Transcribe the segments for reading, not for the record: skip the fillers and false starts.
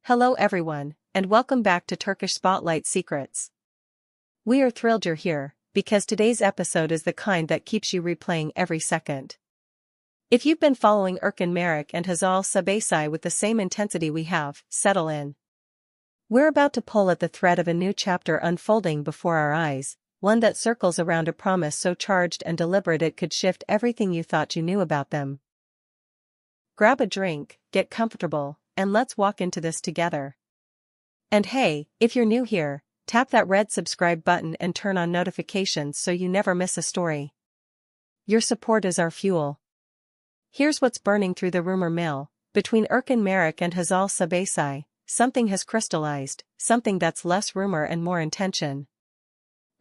Hello everyone, and welcome back to Turkish Spotlight Secrets. We are thrilled you're here, because today's episode is the kind that keeps you replaying every second. If you've been following Erkan and Hazal Sabesai with the same intensity we have, settle in. We're about to pull at the thread of a new chapter unfolding before our eyes, one that circles around a promise so charged and deliberate it could shift everything you thought you knew about them. Grab a drink, get comfortable, and let's walk into this together. And hey, if you're new here, tap that red subscribe button and turn on notifications so you never miss a story. Your support is our fuel. Here's what's burning through the rumor mill. Between Erkan and Hazal Sabesai, something has crystallized, something that's less rumor and more intention.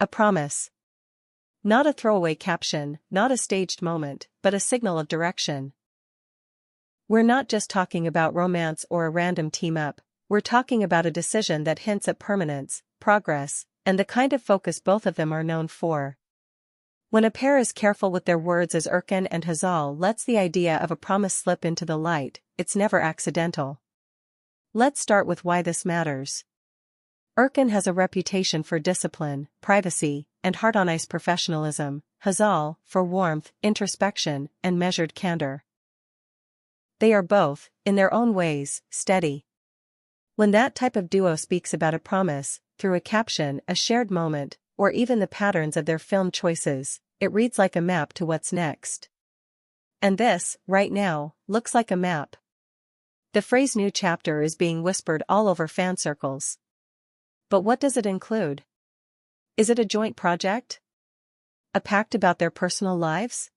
A promise. Not a throwaway caption, not a staged moment, but a signal of direction. We're not just talking about romance or a random team-up, we're talking about a decision that hints at permanence, progress, and the kind of focus both of them are known for. When a pair is careful with their words as Erkan and Hazal lets the idea of a promise slip into the light, it's never accidental. Let's start with why this matters. Erkan has a reputation for discipline, privacy, and heart-on-ice professionalism, Hazal, for warmth, introspection, and measured candor. They are both, in their own ways, steady. When that type of duo speaks about a promise, through a caption, a shared moment, or even the patterns of their film choices, it reads like a map to what's next. And this, right now, looks like a map. The phrase new chapter is being whispered all over fan circles. But what does it include? Is it a joint project? A pact about their personal lives?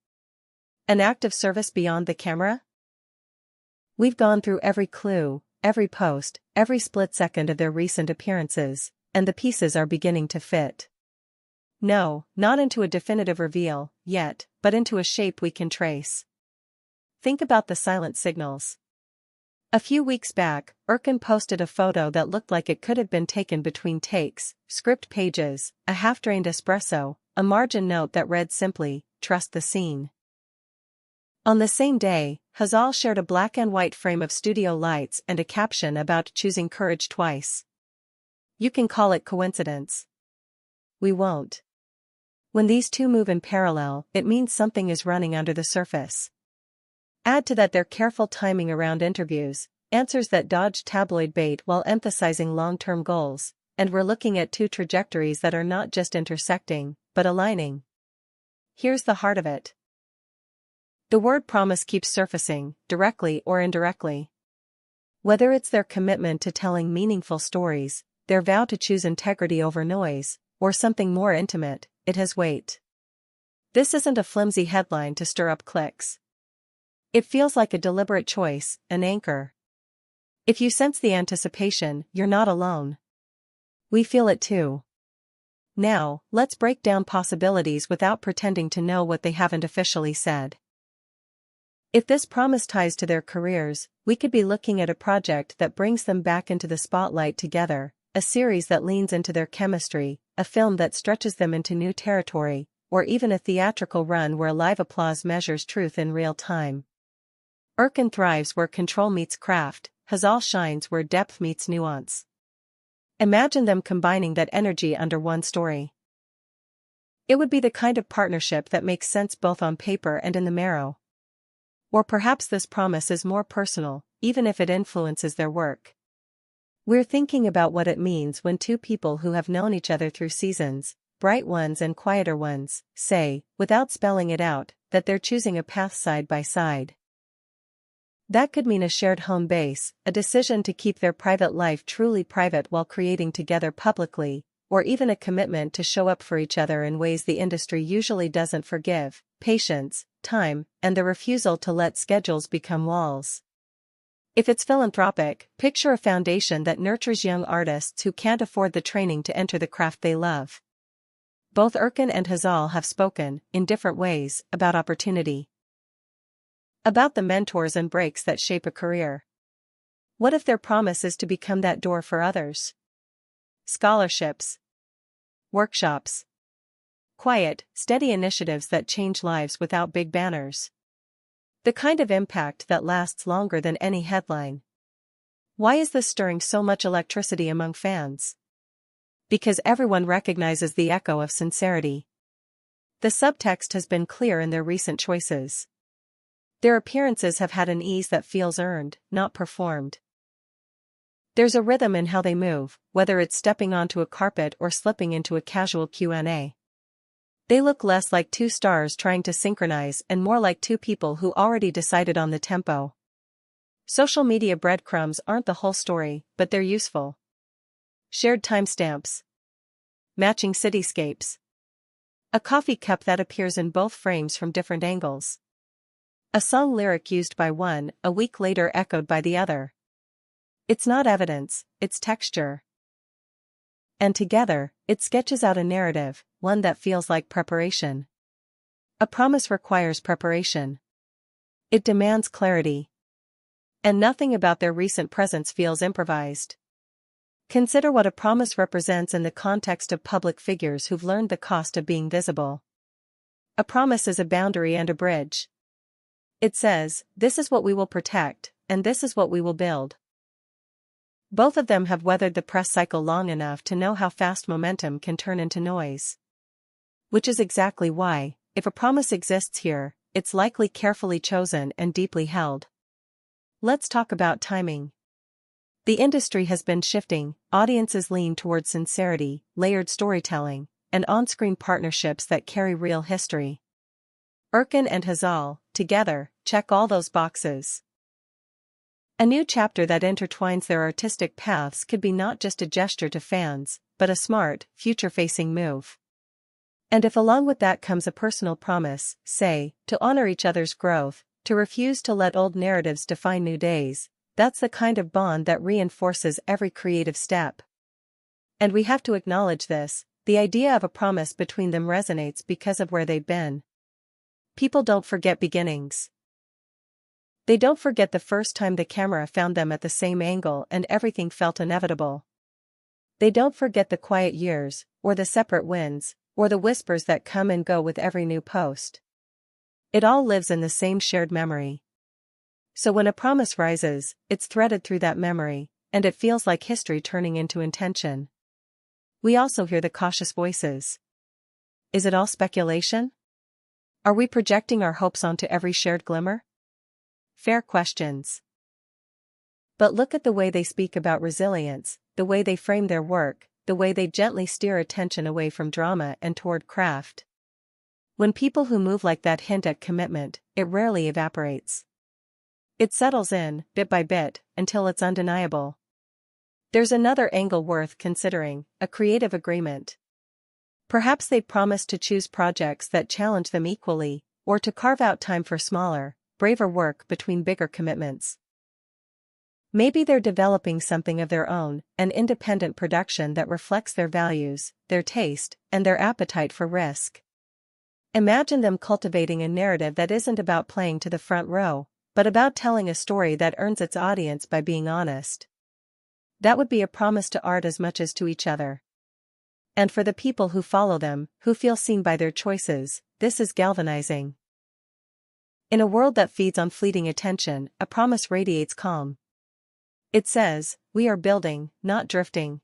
An act of service beyond the camera? We've gone through every clue, every post, every split second of their recent appearances, and the pieces are beginning to fit. No, not into a definitive reveal, yet, but into a shape we can trace. Think about the silent signals. A few weeks back, Erkan posted a photo that looked like it could have been taken between takes, script pages, a half-drained espresso, a margin note that read simply, "Trust the scene." On the same day, Hazal shared a black and white frame of studio lights and a caption about choosing courage twice. You can call it coincidence. We won't. When these two move in parallel, it means something is running under the surface. Add to that their careful timing around interviews, answers that dodge tabloid bait while emphasizing long-term goals, and we're looking at two trajectories that are not just intersecting, but aligning. Here's the heart of it. The word promise keeps surfacing, directly or indirectly. Whether it's their commitment to telling meaningful stories, their vow to choose integrity over noise, or something more intimate, it has weight. This isn't a flimsy headline to stir up clicks. It feels like a deliberate choice, an anchor. If you sense the anticipation, you're not alone. We feel it too. Now, let's break down possibilities without pretending to know what they haven't officially said. If this promise ties to their careers, we could be looking at a project that brings them back into the spotlight together, a series that leans into their chemistry, a film that stretches them into new territory, or even a theatrical run where live applause measures truth in real time. Erkan thrives where control meets craft, Hazal shines where depth meets nuance. Imagine them combining that energy under one story. It would be the kind of partnership that makes sense both on paper and in the marrow. Or perhaps this promise is more personal, even if it influences their work. We're thinking about what it means when two people who have known each other through seasons, bright ones and quieter ones, say, without spelling it out, that they're choosing a path side by side. That could mean a shared home base, a decision to keep their private life truly private while creating together publicly, or even a commitment to show up for each other in ways the industry usually doesn't forgive: patience, time, and the refusal to let schedules become walls. If it's philanthropic, picture a foundation that nurtures young artists who can't afford the training to enter the craft they love. Both Erkan and Hazal have spoken, in different ways, about opportunity. About the mentors and breaks that shape a career. What if their promise is to become that door for others? Scholarships. Workshops. Quiet, steady initiatives that change lives without big banners. The kind of impact that lasts longer than any headline. Why is this stirring so much electricity among fans? Because everyone recognizes the echo of sincerity. The subtext has been clear in their recent choices. Their appearances have had an ease that feels earned, not performed. There's a rhythm in how they move, whether it's stepping onto a carpet or slipping into a casual Q&A. They look less like two stars trying to synchronize and more like two people who already decided on the tempo. Social media breadcrumbs aren't the whole story, but they're useful. Shared timestamps. Matching cityscapes. A coffee cup that appears in both frames from different angles. A song lyric used by one, a week later echoed by the other. It's not evidence, it's texture. And together, it sketches out a narrative, one that feels like preparation. A promise requires preparation. It demands clarity. And nothing about their recent presence feels improvised. Consider what a promise represents in the context of public figures who've learned the cost of being visible. A promise is a boundary and a bridge. It says, this is what we will protect, and this is what we will build. Both of them have weathered the press cycle long enough to know how fast momentum can turn into noise. Which is exactly why, if a promise exists here, it's likely carefully chosen and deeply held. Let's talk about timing. The industry has been shifting, audiences lean towards sincerity, layered storytelling, and on-screen partnerships that carry real history. Erkan and Hazal, together, check all those boxes. A new chapter that intertwines their artistic paths could be not just a gesture to fans, but a smart, future-facing move. And if along with that comes a personal promise, say, to honor each other's growth, to refuse to let old narratives define new days, that's the kind of bond that reinforces every creative step. And we have to acknowledge this, the idea of a promise between them resonates because of where they've been. People don't forget beginnings. They don't forget the first time the camera found them at the same angle and everything felt inevitable. They don't forget the quiet years, or the separate wins, or the whispers that come and go with every new post. It all lives in the same shared memory. So when a promise rises, it's threaded through that memory, and it feels like history turning into intention. We also hear the cautious voices. Is it all speculation? Are we projecting our hopes onto every shared glimmer? Fair questions. But look at the way they speak about resilience, the way they frame their work, the way they gently steer attention away from drama and toward craft. When people who move like that hint at commitment, it rarely evaporates. It settles in, bit by bit, until it's undeniable. There's another angle worth considering, a creative agreement. Perhaps they promise to choose projects that challenge them equally, or to carve out time for smaller, braver work between bigger commitments. Maybe they're developing something of their own, an independent production that reflects their values, their taste, and their appetite for risk. Imagine them cultivating a narrative that isn't about playing to the front row, but about telling a story that earns its audience by being honest. That would be a promise to art as much as to each other. And for the people who follow them, who feel seen by their choices, this is galvanizing. In a world that feeds on fleeting attention, a promise radiates calm. It says, we are building, not drifting.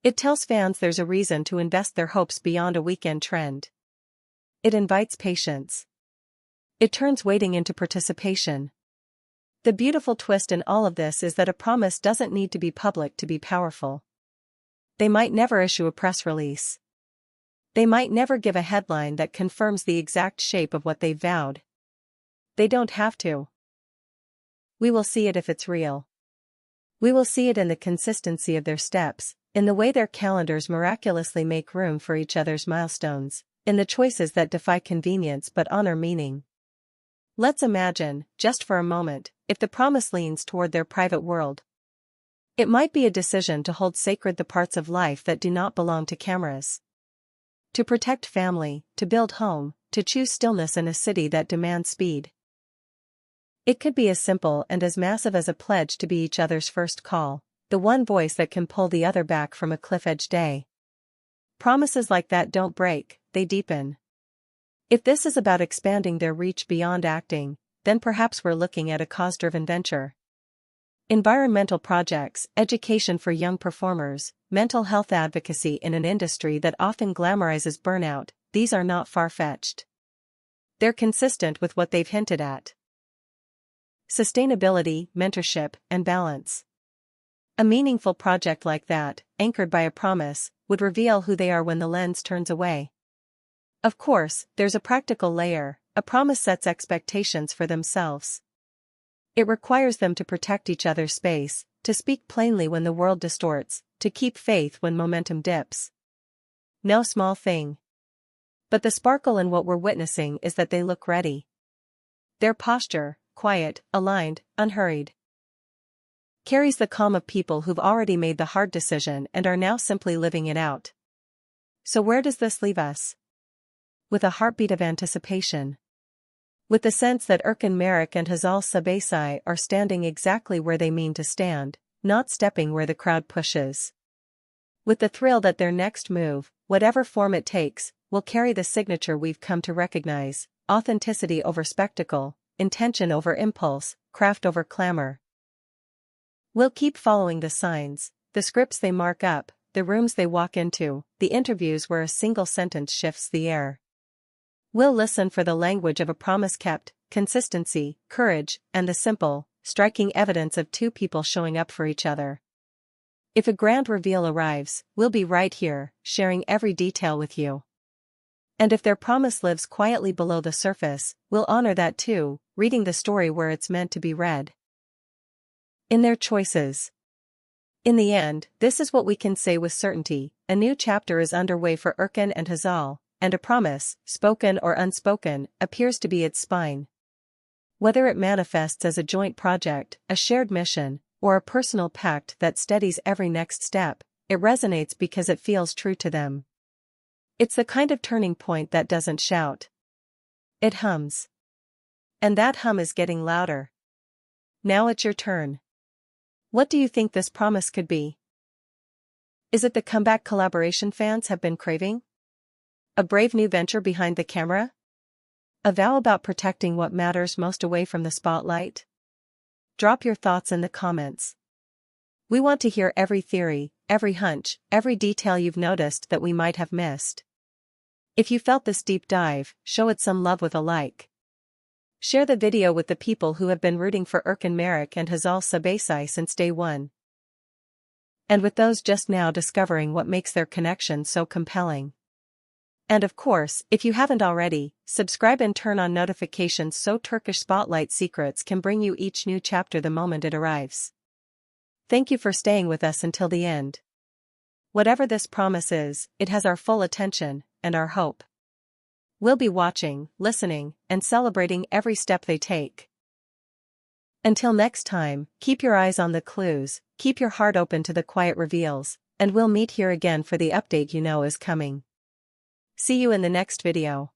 It tells fans there's a reason to invest their hopes beyond a weekend trend. It invites patience. It turns waiting into participation. The beautiful twist in all of this is that a promise doesn't need to be public to be powerful. They might never issue a press release. They might never give a headline that confirms the exact shape of what they vowed. They don't have to. We will see it if it's real. We will see it in the consistency of their steps, in the way their calendars miraculously make room for each other's milestones, in the choices that defy convenience but honor meaning. Let's imagine, just for a moment, if the promise leans toward their private world. It might be a decision to hold sacred the parts of life that do not belong to cameras. To protect family, to build home, to choose stillness in a city that demands speed. It could be as simple and as massive as a pledge to be each other's first call, the one voice that can pull the other back from a cliff-edge day. Promises like that don't break, they deepen. If this is about expanding their reach beyond acting, then perhaps we're looking at a cause-driven venture. Environmental projects, education for young performers, mental health advocacy in an industry that often glamorizes burnout, these are not far-fetched. They're consistent with what they've hinted at. Sustainability, mentorship, and balance. A meaningful project like that, anchored by a promise, would reveal who they are when the lens turns away. Of course, there's a practical layer. A promise sets expectations for themselves. It requires them to protect each other's space, to speak plainly when the world distorts, to keep faith when momentum dips. No small thing. But the sparkle in what we're witnessing is that they look ready. Their posture, quiet, aligned, unhurried, carries the calm of people who've already made the hard decision and are now simply living it out. So where does this leave us? With a heartbeat of anticipation. With the sense that Erkan and Hazal Sabesai are standing exactly where they mean to stand, not stepping where the crowd pushes. With the thrill that their next move, whatever form it takes, will carry the signature we've come to recognize: authenticity over spectacle, intention over impulse, craft over clamor. We'll keep following the signs, the scripts they mark up, the rooms they walk into, the interviews where a single sentence shifts the air. We'll listen for the language of a promise kept, consistency, courage, and the simple, striking evidence of two people showing up for each other. If a grand reveal arrives, we'll be right here, sharing every detail with you. And if their promise lives quietly below the surface, we'll honor that too, reading the story where it's meant to be read. In their choices. In the end, this is what we can say with certainty: a new chapter is underway for Erkan and Hazal, and a promise, spoken or unspoken, appears to be its spine. Whether it manifests as a joint project, a shared mission, or a personal pact that steadies every next step, it resonates because it feels true to them. It's the kind of turning point that doesn't shout. It hums. And that hum is getting louder. Now it's your turn. What do you think this promise could be? Is it the comeback collaboration fans have been craving? A brave new venture behind the camera? A vow about protecting what matters most away from the spotlight? Drop your thoughts in the comments. We want to hear every theory, every hunch, every detail you've noticed that we might have missed. If you felt this deep dive, show it some love with a like. Share the video with the people who have been rooting for Erkan and Hazal Sabesai since day one. And with those just now discovering what makes their connection so compelling. And of course, if you haven't already, subscribe and turn on notifications so Turkish Spotlight Secrets can bring you each new chapter the moment it arrives. Thank you for staying with us until the end. Whatever this promise is, it has our full attention, and our hope. We'll be watching, listening, and celebrating every step they take. Until next time, keep your eyes on the clues, keep your heart open to the quiet reveals, and we'll meet here again for the update you know is coming. See you in the next video.